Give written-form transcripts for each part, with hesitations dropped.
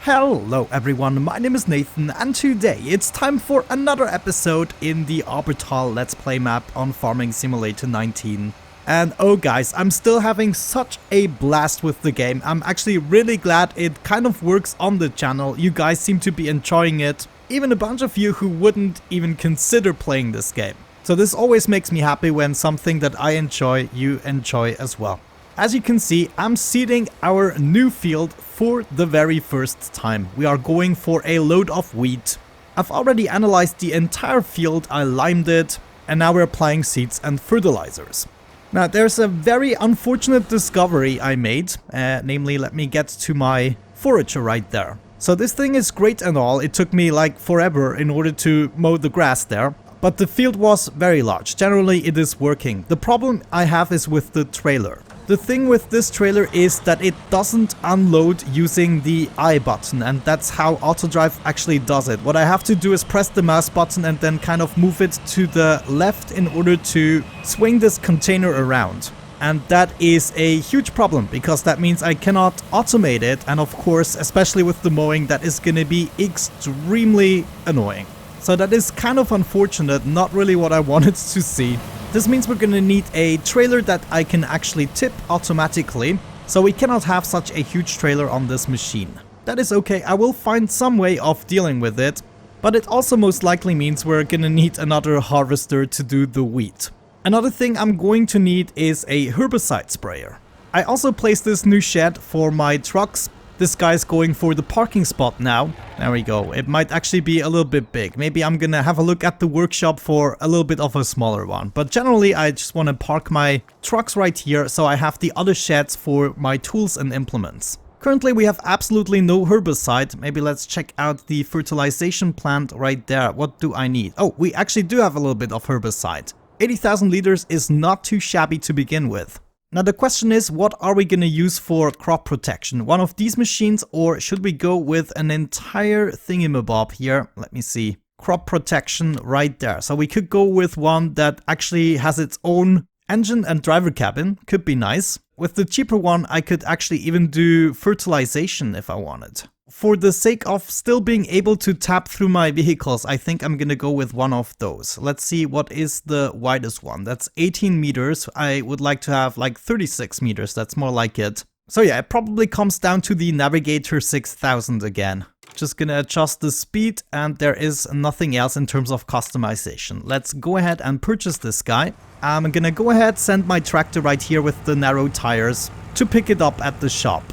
Hello everyone, my name is Nathan and today it's time for another episode in the Oberthal Let's Play map on Farming Simulator 19. And oh guys, I'm still having such a blast with the game. I'm actually really glad it kind of works on the channel. You guys seem to be enjoying it. Even a bunch of you who wouldn't even consider playing this game. So this always makes me happy when something that I enjoy, you enjoy as well. As you can see, I'm seeding our new field for the very first time. We are going for a load of wheat. I've already analyzed the entire field, I limed it, and now we're applying seeds and fertilizers. Now there's a very unfortunate discovery I made, namely let me get to my forager right there. So this thing is great and all, it took me like forever in order to mow the grass there. But the field was very large, generally it is working. The problem I have is with the trailer. The thing with this trailer is that it doesn't unload using the I button, and that's how Autodrive actually does it. What I have to do is press the mouse button and then kind of move it to the left in order to swing this container around. And that is a huge problem because that means I cannot automate it, and of course, especially with the mowing, that is going to be extremely annoying. So that is kind of unfortunate, not really what I wanted to see. This means we're gonna need a trailer that I can actually tip automatically, so we cannot have such a huge trailer on this machine. That is okay, I will find some way of dealing with it, but it also most likely means we're gonna need another harvester to do the wheat. Another thing I'm going to need is a herbicide sprayer. I also placed this new shed for my trucks. This guy's going for the parking spot now. There we go. It might actually be a little bit big. Maybe I'm gonna have a look at the workshop for a little bit of a smaller one. But generally, I just want to park my trucks right here so I have the other sheds for my tools and implements. Currently, we have absolutely no herbicide. Maybe let's check out the fertilization plant right there. What do I need? Oh, we actually do have a little bit of herbicide. 80,000 liters is not too shabby to begin with. Now the question is, what are we going to use for crop protection? One of these machines, or should we go with an entire thingamabob here? Let me see. Crop protection right there. So we could go with one that actually has its own engine and driver cabin. Could be nice. With the cheaper one, I could actually even do fertilization if I wanted. For the sake of still being able to tap through my vehicles, I think I'm gonna go with one of those. Let's see, what is the widest one? That's 18 meters. I would like to have like 36 meters. That's more like it. So yeah, it probably comes down to the Navigator 6000 again. Just gonna adjust the speed, and there is nothing else in terms of customization. Let's go ahead and purchase this guy. I'm gonna go ahead, send my tractor right here with the narrow tires to pick it up at the shop.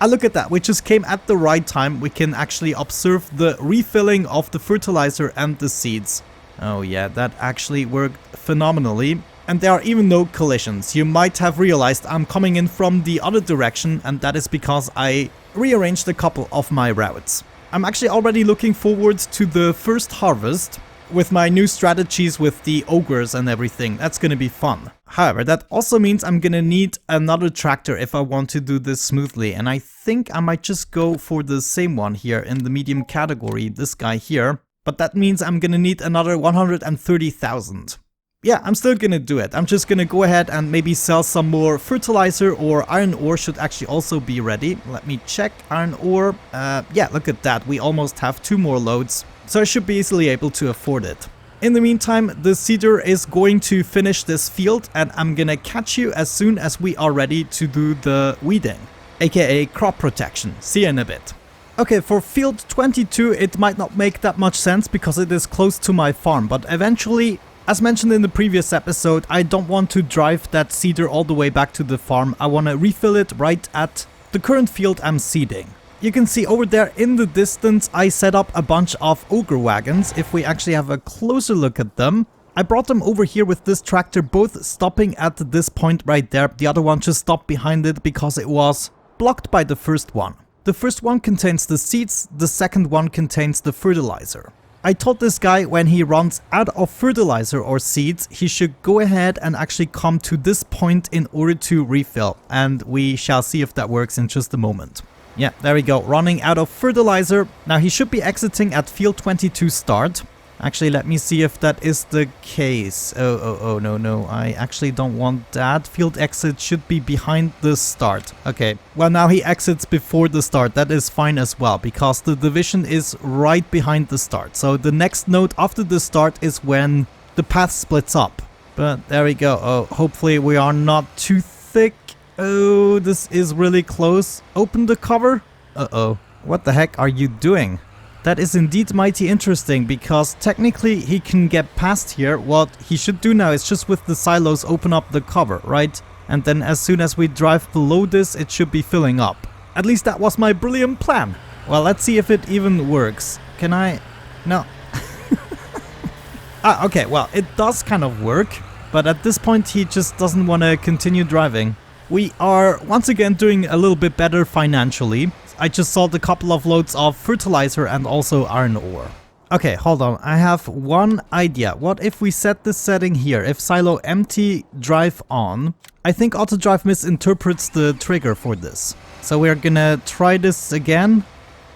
Look at that, we just came at the right time. We can actually observe the refilling of the fertilizer and the seeds. Oh yeah, that actually worked phenomenally. And there are even no collisions. You might have realized I'm coming in from the other direction, and that is because I rearranged a couple of my routes. I'm actually already looking forward to the first harvest with my new strategies with the ogres and everything. That's gonna be fun. However, that also means I'm gonna need another tractor if I want to do this smoothly, and I think I might just go for the same one here in the medium category, this guy here. But that means I'm gonna need another 130,000. Yeah, I'm still gonna do it. I'm just gonna go ahead and maybe sell some more fertilizer, or iron ore should actually also be ready. Let me check. Iron ore, yeah, look at that. We almost have 2 more loads. So I should be easily able to afford it. In the meantime, the seeder is going to finish this field, and I'm gonna catch you as soon as we are ready to do the weeding, aka crop protection. See you in a bit. Okay, for field 22 it might not make that much sense because it is close to my farm, but eventually, as mentioned in the previous episode, I don't want to drive that seeder all the way back to the farm. I want to refill it right at the current field I'm seeding. You can see over there in the distance I set up a bunch of ogre wagons. If we actually have a closer look at them, I brought them over here with this tractor, both stopping at this point right there. The other one just stopped behind it because it was blocked by the first one. The first one contains the seeds, the second one contains the fertilizer. I told this guy when he runs out of fertilizer or seeds, he should go ahead and actually come to this point in order to refill, and we shall see if that works in just a moment. Yeah, there we go, running out of fertilizer. Now he should be exiting at field 22 start. Actually, let me see if that is the case. Oh, no. I actually don't want that. Field exit should be behind the start. Okay, well, now he exits before the start. That is fine as well, because the division is right behind the start. So the next node after the start is when the path splits up. But there we go. Oh, hopefully we are not too thick. Oh, this is really close. Open the cover. Uh-oh. What the heck are you doing? That is indeed mighty interesting, because technically he can get past here. What he should do now is just with the silos open up the cover, right? And then as soon as we drive below this, it should be filling up. At least that was my brilliant plan. Well, let's see if it even works. Can I? No. Okay, well, it does kind of work, but at this point he just doesn't want to continue driving. We are once again doing a little bit better financially. I just sold a couple of loads of fertilizer and also iron ore. Okay, hold on. I have one idea. What if we set this setting here? If silo empty, drive on. I think Autodrive misinterprets the trigger for this. So we're gonna try this again.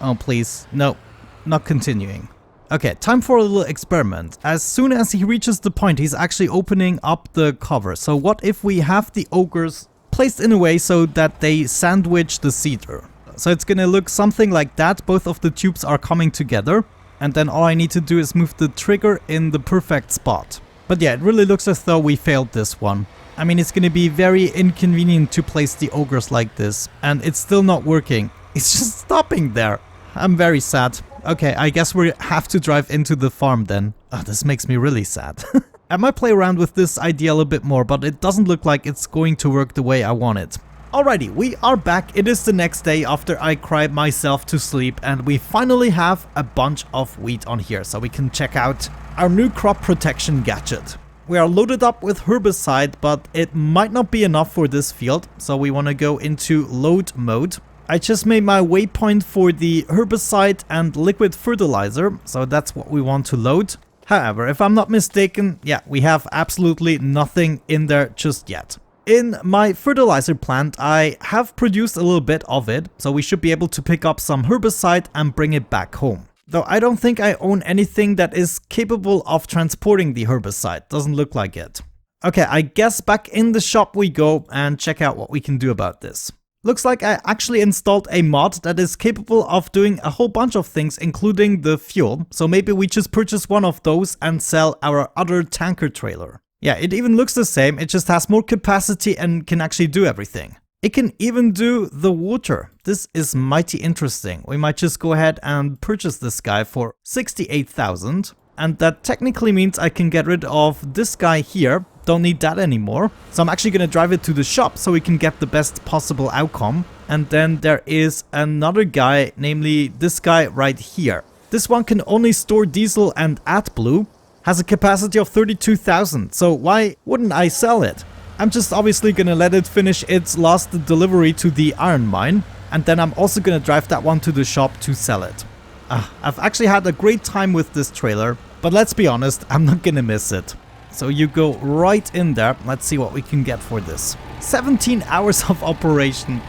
Oh, please. No, not continuing. Okay, time for a little experiment. As soon as he reaches the point, he's actually opening up the cover. So what if we have the ogres placed in a way so that they sandwich the seeder? So it's gonna look something like that. Both of the tubes are coming together. And then all I need to do is move the trigger in the perfect spot. But yeah, it really looks as though we failed this one. I mean, it's gonna be very inconvenient to place the ogres like this. And it's still not working. It's just stopping there. I'm very sad. Okay, I guess we have to drive into the farm then. Oh, this makes me really sad. I might play around with this idea a little bit more, but it doesn't look like it's going to work the way I want it. Alrighty, we are back. It is the next day after I cried myself to sleep, and we finally have a bunch of wheat on here, so we can check out our new crop protection gadget. We are loaded up with herbicide, but it might not be enough for this field, so we want to go into load mode. I just made my waypoint for the herbicide and liquid fertilizer, so that's what we want to load. However, if I'm not mistaken, yeah, we have absolutely nothing in there just yet. In my fertilizer plant, I have produced a little bit of it, so we should be able to pick up some herbicide and bring it back home. Though I don't think I own anything that is capable of transporting the herbicide. Doesn't look like it. Okay, I guess back in the shop we go and check out what we can do about this. Looks like I actually installed a mod that is capable of doing a whole bunch of things, including the fuel. So maybe we just purchase one of those and sell our other tanker trailer. Yeah, it even looks the same, it just has more capacity and can actually do everything. It can even do the water. This is mighty interesting. We might just go ahead and purchase this guy for 68,000. And that technically means I can get rid of this guy here. Don't need that anymore. So I'm actually going to drive it to the shop so we can get the best possible outcome. And then there is another guy, namely this guy right here. This one can only store diesel and AdBlue. Has a capacity of 32,000, so why wouldn't I sell it? I'm just obviously gonna let it finish its last delivery to the iron mine, and then I'm also gonna drive that one to the shop to sell it. I've actually had a great time with this trailer, but let's be honest, I'm not gonna miss it. So you go right in there, let's see what we can get for this. 17 hours of operation.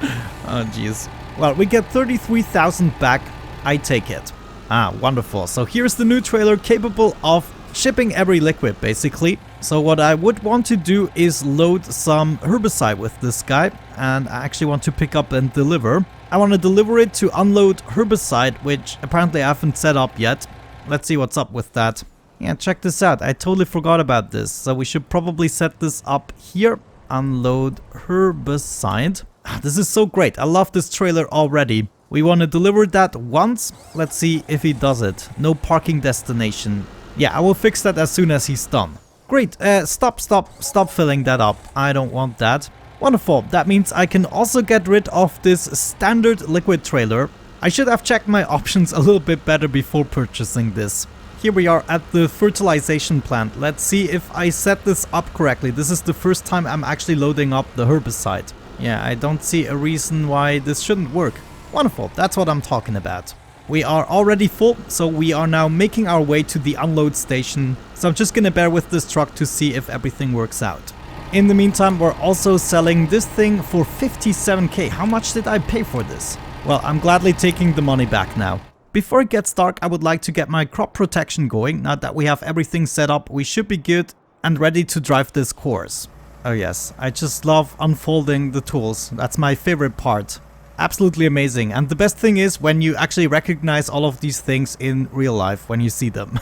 Oh jeez. Well, we get 33,000 back, I take it. Wonderful. So here's the new trailer capable of shipping every liquid basically. So what I would want to do is load some herbicide with this guy, and I actually want to pick up and deliver. I want to deliver it to unload herbicide, which apparently I haven't set up yet. Let's see what's up with that. Yeah, check this out. I totally forgot about this. So we should probably set this up here. Unload herbicide. This is so great. I love this trailer already. We want to deliver that once. Let's see if he does it. No parking destination. Yeah, I will fix that as soon as he's done. Great, stop filling that up. I don't want that. Wonderful, that means I can also get rid of this standard liquid trailer. I should have checked my options a little bit better before purchasing this. Here we are at the fertilization plant. Let's see if I set this up correctly. This is the first time I'm actually loading up the herbicide. Yeah, I don't see a reason why this shouldn't work. Wonderful, that's what I'm talking about. We are already full, so we are now making our way to the unload station. So I'm just gonna bear with this truck to see if everything works out. In the meantime, we're also selling this thing for 57k. How much did I pay for this? Well, I'm gladly taking the money back now. Before it gets dark, I would like to get my crop protection going. Now that we have everything set up, we should be good and ready to drive this course. Oh yes, I just love unfolding the tools. That's my favorite part. Absolutely amazing. And the best thing is when you actually recognize all of these things in real life when you see them.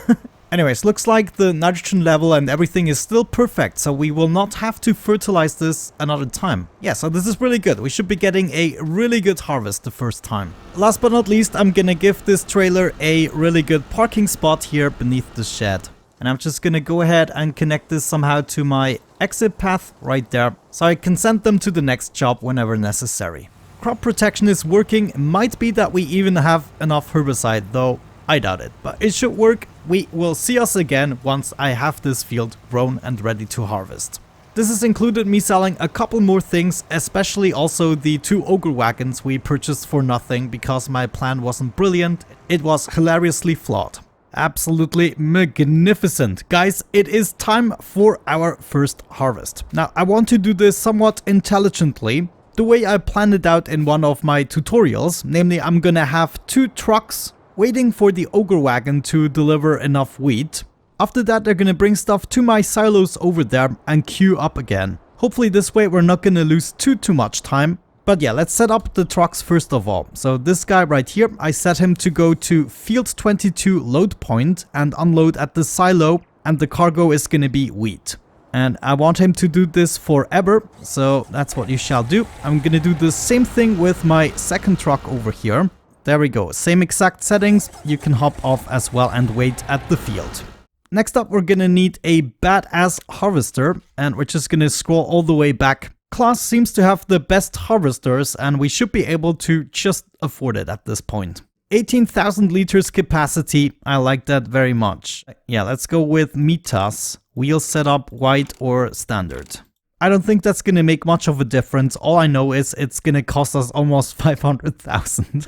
Anyways, looks like the nitrogen level and everything is still perfect, so we will not have to fertilize this another time. Yeah, so this is really good. We should be getting a really good harvest the first time. Last but not least, I'm gonna give this trailer a really good parking spot here beneath the shed. And I'm just gonna go ahead and connect this somehow to my exit path right there, so I can send them to the next job whenever necessary. Crop protection is working. Might be that we even have enough herbicide, though I doubt it, but it should work. We will see us again once I have this field grown and ready to harvest. This has included me selling a couple more things, especially also the 2 ogre wagons we purchased for nothing because my plan wasn't brilliant. It was hilariously flawed. Absolutely magnificent. Guys, it is time for our first harvest. Now, I want to do this somewhat intelligently, the way I planned it out in one of my tutorials. Namely, I'm gonna have 2 trucks waiting for the ogre wagon to deliver enough wheat. After that, they're gonna bring stuff to my silos over there and queue up again. Hopefully this way we're not gonna lose too much time. But yeah, let's set up the trucks first of all. So this guy right here, I set him to go to field 22 load point and unload at the silo, and the cargo is gonna be wheat. And I want him to do this forever, so that's what you shall do. I'm gonna do the same thing with my second truck over here. There we go, same exact settings. You can hop off as well and wait at the field. Next up, we're gonna need a badass harvester, and we're just gonna scroll all the way back. Class seems to have the best harvesters, and we should be able to just afford it at this point. 18,000 liters capacity, I like that very much. Yeah, let's go with Mitas, wheel setup, white or standard. I don't think that's gonna make much of a difference. All I know is it's gonna cost us almost 500,000.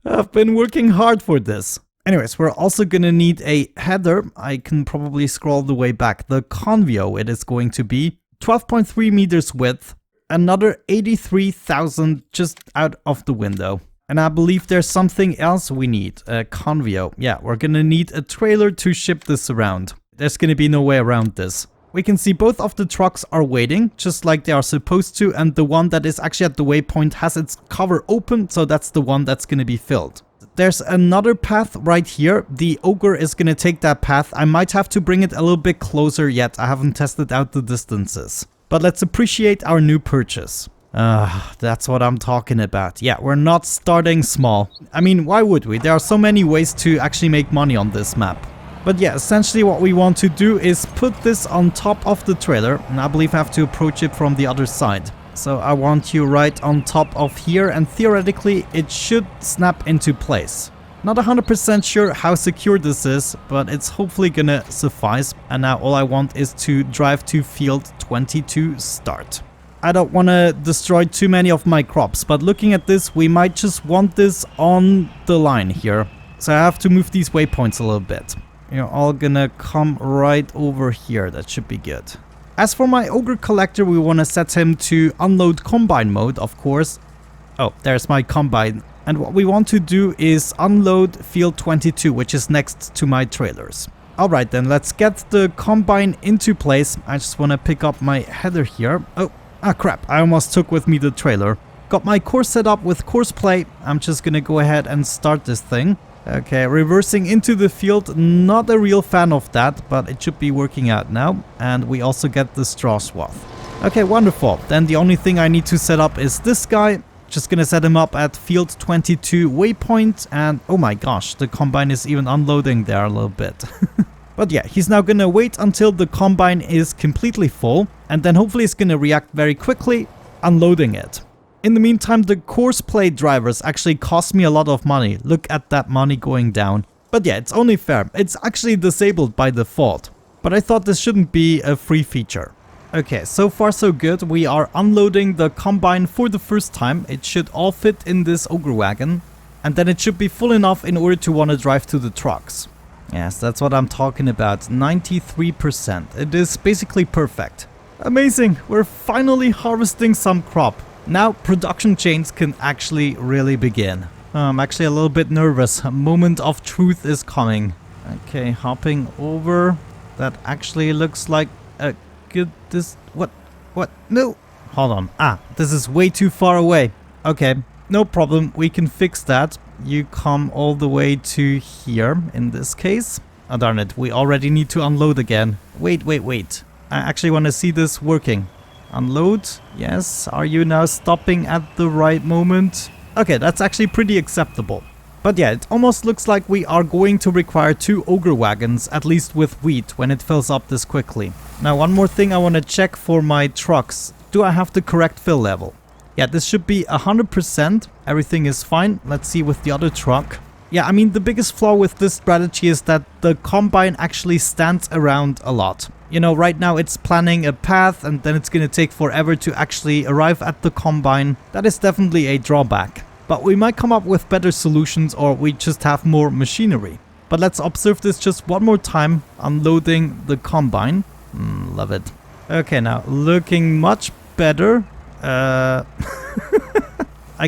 I've been working hard for this. Anyways, we're also gonna need a header. I can probably scroll the way back. The Convio it is going to be 12.3 meters width, another 83,000 just out of the window. And I believe there's something else we need, a Convio. Yeah, we're gonna need a trailer to ship this around. There's gonna be no way around this. We can see both of the trucks are waiting, just like they are supposed to, and the one that is actually at the waypoint has its cover open, so that's the one that's gonna be filled. There's another path right here. The ogre is gonna take that path. I might have to bring it a little bit closer yet. I haven't tested out the distances. But let's appreciate our new purchase. That's what I'm talking about. Yeah, we're not starting small. I mean, why would we? There are so many ways to actually make money on this map. But yeah, essentially what we want to do is put this on top of the trailer, and I believe I have to approach it from the other side. So I want you right on top of here, and theoretically it should snap into place. Not 100% sure how secure this is, but it's hopefully gonna suffice. And now all I want is to drive to field 22 start. I don't want to destroy too many of my crops, but looking at this, we might just want this on the line here. So I have to move these waypoints a little bit. You're all gonna come right over here. That should be good. As for my ogre collector, we want to set him to unload combine mode, of course. Oh, there's my combine. And what we want to do is unload field 22, which is next to my trailers. Alright then, let's get the combine into place. I just want to pick up my header here. Oh, crap, I almost took with me the trailer. Got my course set up with Courseplay. I'm just gonna go ahead and start this thing. Okay, reversing into the field, not a real fan of that, but it should be working out now. And we also get the straw swath. Okay, wonderful. Then the only thing I need to set up is this guy. Just gonna set him up at field 22 waypoint, and oh my gosh, the combine is even unloading there a little bit. But yeah, he's now gonna wait until the combine is completely full, and then hopefully it's gonna react very quickly, unloading it. In the meantime, the Courseplay drivers actually cost me a lot of money. Look at that money going down. But yeah, it's only fair. It's actually disabled by default. But I thought this shouldn't be a free feature. Okay, so far so good. We are unloading the combine for the first time. It should all fit in this ogre wagon. And then it should be full enough in order to want to drive to the trucks. Yes, that's what I'm talking about. 93%. It is basically perfect. Amazing. We're finally harvesting some crop. Now production chains can actually really begin. I'm actually a little bit nervous. A moment of truth is coming. Okay, hopping over. That actually looks like a good... What? No! Hold on. Ah, this is way too far away. Okay, no problem. We can fix that. You come all the way to here, in this case. Oh, darn it. We already need to unload again. Wait. I actually want to see this working. Unload. Yes. Are you now stopping at the right moment? Okay, that's actually pretty acceptable. But yeah, it almost looks like we are going to require 2 ogre wagons, at least with wheat, when it fills up this quickly. Now, one more thing I want to check for my trucks. Do I have the correct fill level? Yeah, this should be 100%. Everything is fine. Let's see with the other truck. Yeah, I mean, the biggest flaw with this strategy is that the combine actually stands around a lot. You know, right now it's planning a path and then it's going to take forever to actually arrive at the combine. That is definitely a drawback. But we might come up with better solutions, or we just have more machinery. But let's observe this just one more time. Unloading the combine. Love it. Okay, now looking much better. I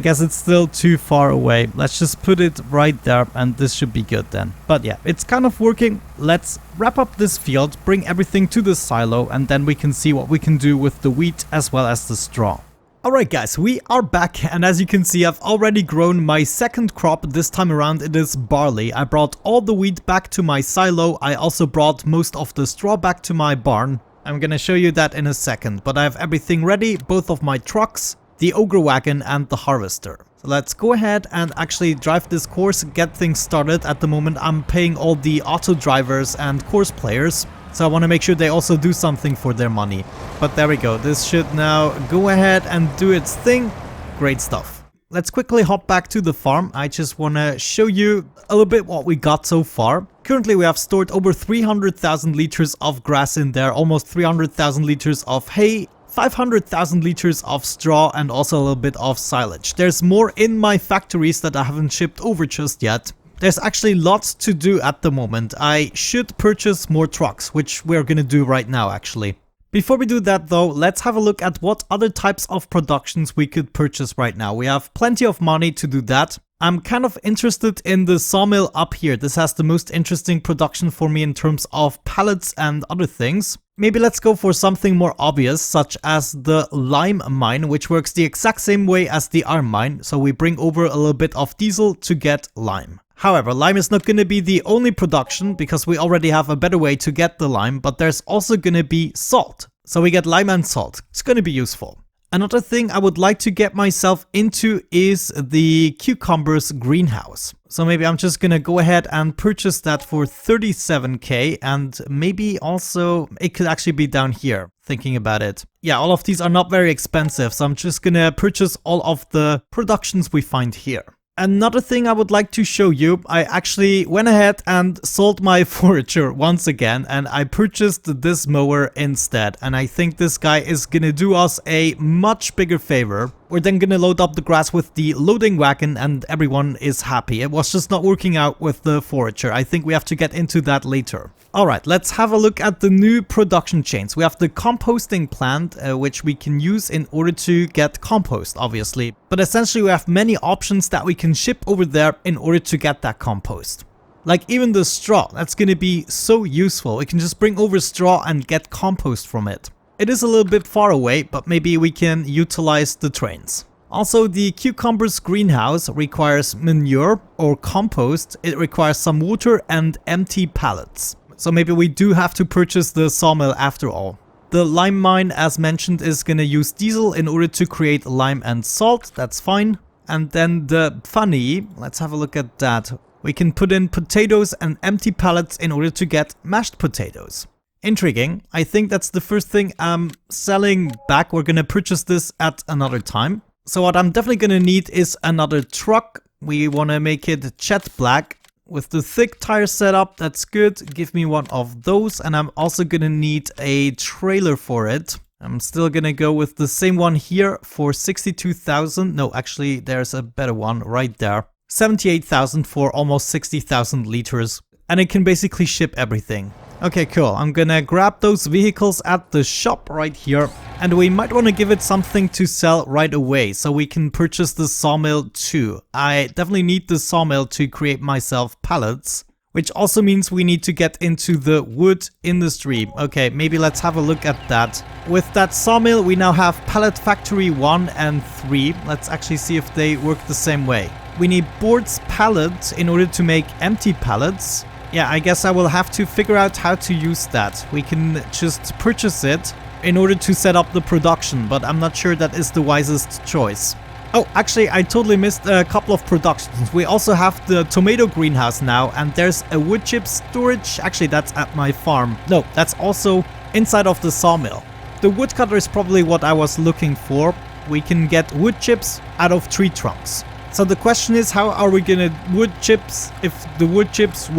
guess it's still too far away. Let's just put it right there and this should be good then. But yeah, it's kind of working. Let's wrap up this field, bring everything to the silo, and then we can see what we can do with the wheat as well as the straw. Alright guys, we are back, and as you can see, I've already grown my second crop. This time around it is barley. I brought all the wheat back to my silo. I also brought most of the straw back to my barn. I'm gonna show you that in a second, but I have everything ready, both of my trucks, the ogre wagon and the harvester. So let's go ahead and actually drive this course, get things started. At the moment I'm paying all the auto drivers and course players. So I want to make sure they also do something for their money. But there we go. This should now go ahead and do its thing. Great stuff. Let's quickly hop back to the farm. I just want to show you a little bit what we got so far. Currently we have stored over 300,000 liters of grass in there, almost 300,000 liters of hay, 500,000 liters of straw, and also a little bit of silage. There's more in my factories that I haven't shipped over just yet. There's actually lots to do at the moment. I should purchase more trucks, which we're gonna do right now actually. Before we do that though, let's have a look at what other types of productions we could purchase right now. We have plenty of money to do that. I'm kind of interested in the sawmill up here. This has the most interesting production for me in terms of pallets and other things. Maybe let's go for something more obvious, such as the lime mine, which works the exact same way as the iron mine. So we bring over a little bit of diesel to get lime. However, lime is not going to be the only production, because we already have a better way to get the lime, but there's also going to be salt. So we get lime and salt. It's going to be useful. Another thing I would like to get myself into is the cucumbers greenhouse. So maybe I'm just going to go ahead and purchase that for 37k, and maybe also it could actually be down here, thinking about it. Yeah, all of these are not very expensive, so I'm just going to purchase all of the productions we find here. Another thing I would like to show you, I actually went ahead and sold my forager once again, and I purchased this mower instead. And I think this guy is gonna do us a much bigger favor. We're then gonna load up the grass with the loading wagon and everyone is happy. It was just not working out with the forager. I think we have to get into that later. Alright, let's have a look at the new production chains. We have the composting plant, which we can use in order to get compost, obviously. But essentially we have many options that we can ship over there in order to get that compost. Like even the straw, that's going to be so useful. We can just bring over straw and get compost from it. It is a little bit far away, but maybe we can utilize the trains. Also, the cucumbers greenhouse requires manure or compost. It requires some water and empty pallets. So maybe we do have to purchase the sawmill after all. The lime mine, as mentioned, is going to use diesel in order to create lime and salt. That's fine. And then the funny, let's have a look at that. We can put in potatoes and empty pallets in order to get mashed potatoes. Intriguing. I think that's the first thing I'm selling back. We're going to purchase this at another time. So what I'm definitely going to need is another truck. We want to make it jet black. With the thick tire setup, that's good. Give me one of those. And I'm also going to need a trailer for it. I'm still going to go with the same one here for 62,000. No, actually, there's a better one right there. 78,000 for almost 60,000 liters. And it can basically ship everything. Okay, cool. I'm gonna grab those vehicles at the shop right here. And we might want to give it something to sell right away, so we can purchase the sawmill too. I definitely need the sawmill to create myself pallets, which also means we need to get into the wood industry. Okay, maybe let's have a look at that. With that sawmill, we now have pallet factory 1 and 3. Let's actually see if they work the same way. We need boards pallet in order to make empty pallets. Yeah, I guess I will have to figure out how to use that. We can just purchase it in order to set up the production, but I'm not sure that is the wisest choice. Oh, actually, I totally missed a couple of productions. We also have the tomato greenhouse now, and there's a wood chip storage. Actually, that's at my farm. No, that's also inside of the sawmill. The woodcutter is probably what I was looking for. We can get wood chips out of tree trunks. So the question is, how are we gonna wood chips if the wood chips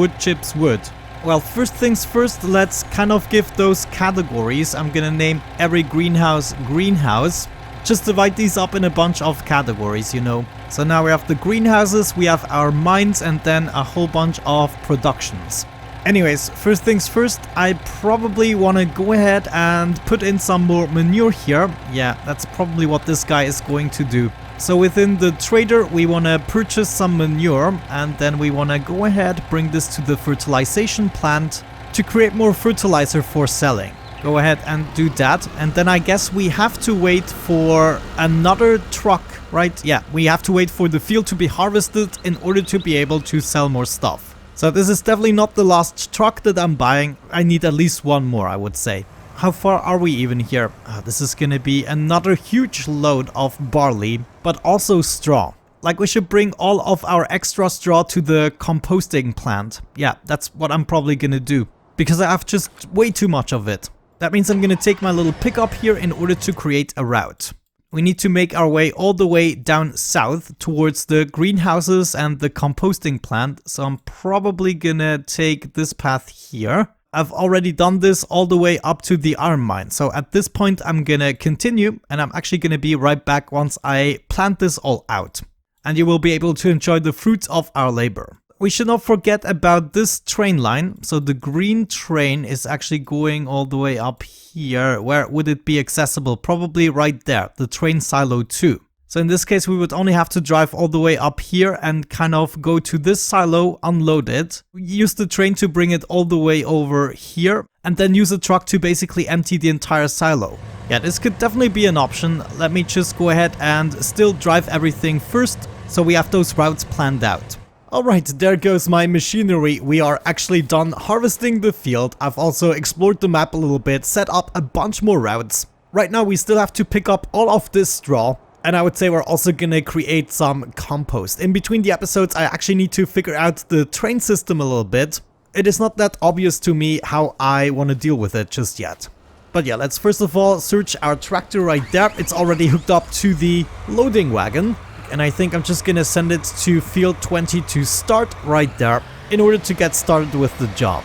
wood? Well, first things first, let's kind of give those categories. I'm gonna name every greenhouse greenhouse. Just divide these up in a bunch of categories, you know. So now we have the greenhouses, we have our mines, and then a whole bunch of productions. Anyways, first things first, I probably want to go ahead and put in some more manure here. Yeah, that's probably what this guy is going to do. So within the trader, we want to purchase some manure, and then we want to go ahead, bring this to the fertilization plant to create more fertilizer for selling. Go ahead and do that, and then I guess we have to wait for another truck, right? Yeah, we have to wait for the field to be harvested in order to be able to sell more stuff. So this is definitely not the last truck that I'm buying. I need at least one more, I would say. How far are we even here? This is gonna be another huge load of barley, but also straw. Like, we should bring all of our extra straw to the composting plant. Yeah, that's what I'm probably gonna do, because I have just way too much of it. That means I'm gonna take my little pickup here in order to create a route. We need to make our way all the way down south towards the greenhouses and the composting plant, so I'm probably gonna take this path here. I've already done this all the way up to the iron mine, so at this point I'm gonna continue, and I'm actually gonna be right back once I plant this all out. And you will be able to enjoy the fruits of our labor. We should not forget about this train line. So the green train is actually going all the way up here. Where would it be accessible? Probably right there, the train silo 2. So in this case, we would only have to drive all the way up here and kind of go to this silo, unload it, use the train to bring it all the way over here, and then use a truck to basically empty the entire silo. Yeah, this could definitely be an option. Let me just go ahead and still drive everything first, so we have those routes planned out. Alright, there goes my machinery. We are actually done harvesting the field. I've also explored the map a little bit, set up a bunch more routes. Right now we still have to pick up all of this straw, and I would say we're also gonna create some compost. In between the episodes, I actually need to figure out the train system a little bit. It is not that obvious to me how I want to deal with it just yet. But yeah, let's first of all search our tractor right there. It's already hooked up to the loading wagon. And I think I'm just gonna send it to field 20 to start right there in order to get started with the job.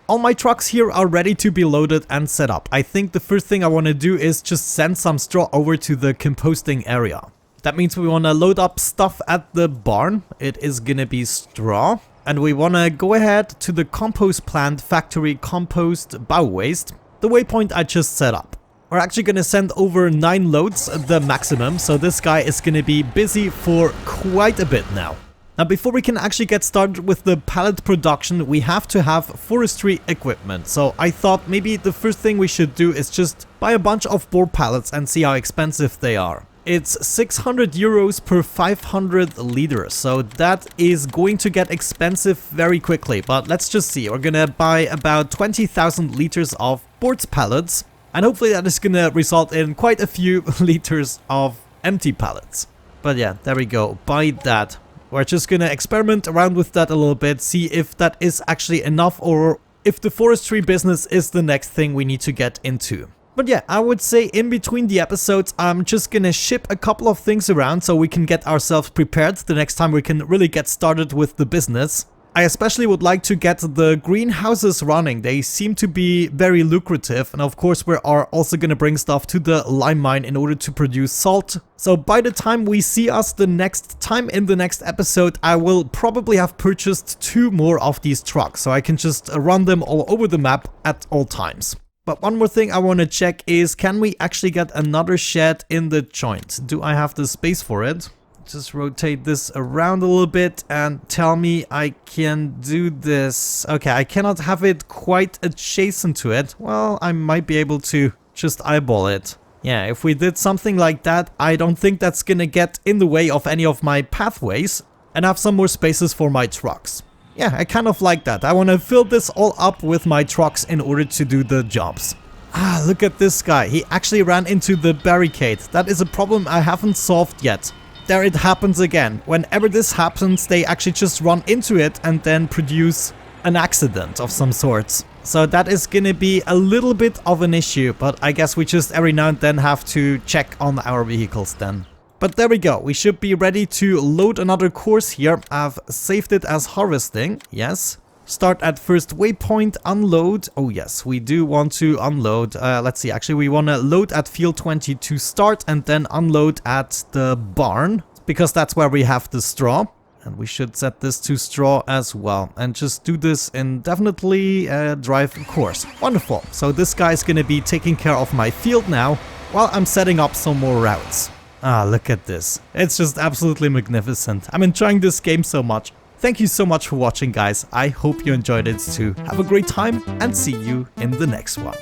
All my trucks here are ready to be loaded and set up. I think the first thing I want to do is just send some straw over to the composting area. That means we want to load up stuff at the barn. It is gonna be straw. And we want to go ahead to the compost plant factory compost bow waste, the waypoint I just set up. We're actually going to send over 9 loads, the maximum, so this guy is going to be busy for quite a bit now. Now, before we can actually get started with the pallet production, we have to have forestry equipment. So I thought maybe the first thing we should do is just buy a bunch of board pallets and see how expensive they are. It's 600 euros per 500 liters, so that is going to get expensive very quickly. But let's just see, we're going to buy about 20,000 liters of boards pallets. And hopefully that is gonna result in quite a few liters of empty pallets. But yeah, there we go, buy that. We're just gonna experiment around with that a little bit, see if that is actually enough or if the forestry business is the next thing we need to get into. But yeah, I would say in between the episodes, I'm just gonna ship a couple of things around so we can get ourselves prepared the next time we can really get started with the business. I especially would like to get the greenhouses running. They seem to be very lucrative, and of course we are also gonna bring stuff to the lime mine in order to produce salt. So by the time we see us the next time in the next episode, I will probably have purchased 2 more of these trucks, so I can just run them all over the map at all times. But one more thing I want to check is, can we actually get another shed in the joint? Do I have the space for it? Just rotate this around a little bit and tell me I can do this. Okay, I cannot have it quite adjacent to it. Well, I might be able to just eyeball it. Yeah, if we did something like that, I don't think that's gonna get in the way of any of my pathways and have some more spaces for my trucks. Yeah, I kind of like that. I want to fill this all up with my trucks in order to do the jobs. Ah, look at this guy. He actually ran into the barricade. That is a problem I haven't solved yet. There it happens again. Whenever this happens, they actually just run into it and then produce an accident of some sorts. So that is gonna be a little bit of an issue, but I guess we just every now and then have to check on our vehicles then. But there we go. We should be ready to load another course here. I've saved it as harvesting. Yes. Start at first waypoint, unload. Oh yes, we do want to unload. Let's see, actually we want to load at field 20 to start and then unload at the barn, because that's where we have the straw. And we should set this to straw as well. And just do this indefinitely, drive course. Wonderful. So this guy's gonna be taking care of my field now, while I'm setting up some more routes. Ah, look at this. It's just absolutely magnificent. I'm enjoying this game so much. Thank you so much for watching, guys. I hope you enjoyed it too. Have a great time and see you in the next one.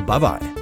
Bye bye.